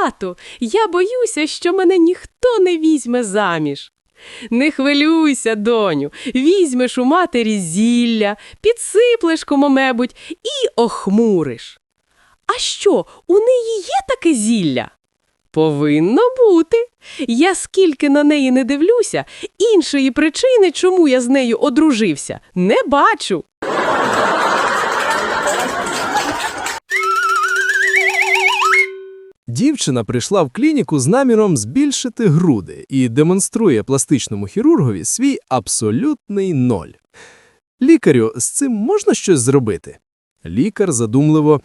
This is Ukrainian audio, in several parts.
Тату, я боюся, що мене ніхто не візьме заміж. Не хвилюйся, доню, візьмеш у матері зілля, підсиплеш кому-мебудь і охмуриш. А що, у неї є таке зілля? Повинно бути. Я скільки на неї не дивлюся, іншої причини, чому я з нею одружився, не бачу. Дівчина прийшла в клініку з наміром збільшити груди і демонструє пластичному хірургові свій абсолютний ноль. Лікарю, з цим можна щось зробити? Лікар задумливо: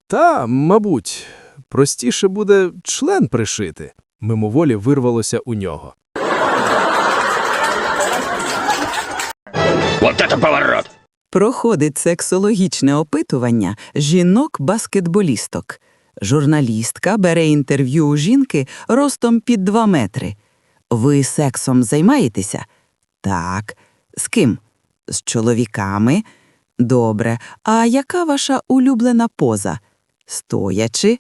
«Та, мабуть, простіше буде член пришити». Мимоволі вирвалося у нього. Вот это поворот! Проходить сексологічне опитування жінок-баскетболісток. Журналістка бере інтерв'ю у жінки ростом під 2 метри. Ви сексом займаєтеся? Так. З ким? З чоловіками? Добре. А яка ваша улюблена поза? Стоячи.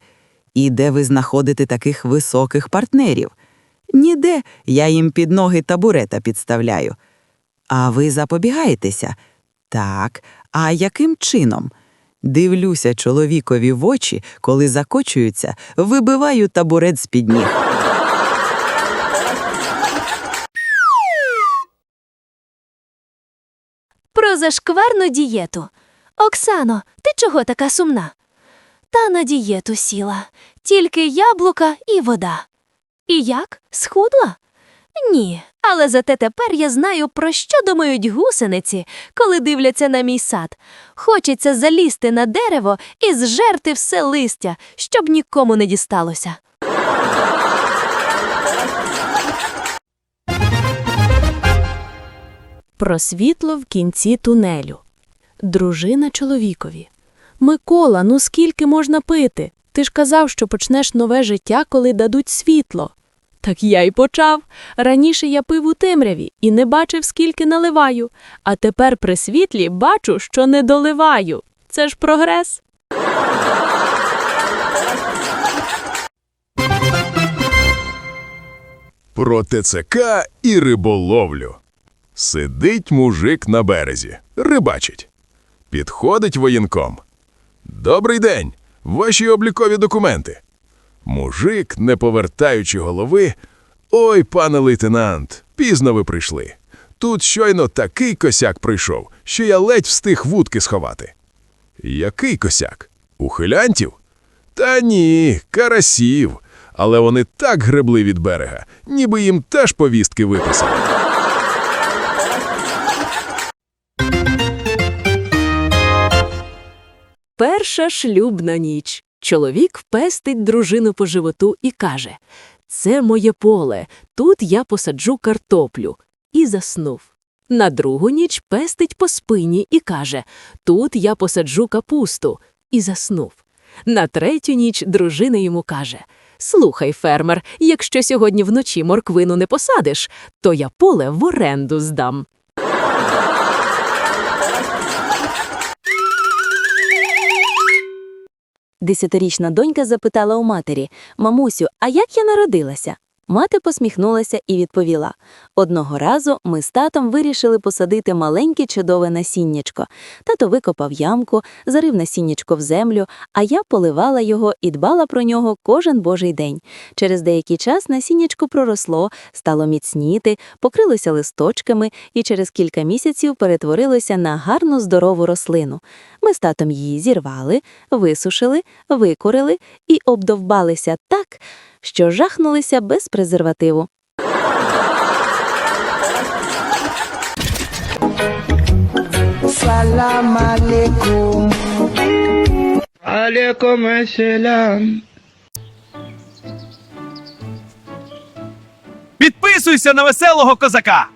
І де ви знаходите таких високих партнерів? Ніде, я їм під ноги табурета підставляю. А ви запобігаєтеся? Так. А яким чином? Дивлюся чоловікові в очі, коли закочуються, вибиваю табурет з-під ніг. Про зашкварну дієту. Оксано, ти чого така сумна? Та на дієту сіла. Тільки яблука і вода. І як? Схудла? Ні, але зате тепер я знаю, про що думають гусениці, коли дивляться на мій сад. Хочеться залізти на дерево і зжерти все листя, щоб нікому не дісталося. Про світло в кінці тунелю. Дружина чоловікові. Микола, ну скільки можна пити? Ти ж казав, що почнеш нове життя, коли дадуть світло. Так я й почав. Раніше я пив у темряві і не бачив, скільки наливаю. А тепер при світлі бачу, що не доливаю. Це ж прогрес. Про ТЦК і риболовлю. Сидить мужик на березі, рибачить. Підходить воєнком. «Добрий день, ваші облікові документи». Мужик, не повертаючи голови: «Ой, пане лейтенант, пізно ви прийшли. Тут щойно такий косяк прийшов, що я ледь встиг вудки сховати». «Який косяк? Ухилянтів?» «Та ні, карасів. Але вони так гребли від берега, ніби їм теж повістки виписали». Перша шлюбна ніч. Чоловік пестить дружину по животу і каже: «Це моє поле, тут я посаджу картоплю». І заснув. На другу ніч пестить по спині і каже: «Тут я посаджу капусту». І заснув. На третю ніч дружина йому каже: «Слухай, фермер, якщо сьогодні вночі морквину не посадиш, то я поле в оренду здам». Десятирічна донька запитала у матері: «Мамусю, а як я народилася?» Мати посміхнулася і відповіла: «Одного разу ми з татом вирішили посадити маленьке чудове насіннячко. Тато викопав ямку, зарив насіннячко в землю, а я поливала його і дбала про нього кожен божий день. Через деякий час насіннячко проросло, стало міцніти, покрилося листочками і через кілька місяців перетворилося на гарну здорову рослину. Ми з татом її зірвали, висушили, викорили і обдовбалися так, що жахнулися без презервативу». Салам алейкум. Алейкум ассалам. Підписуйся на «Веселого козака».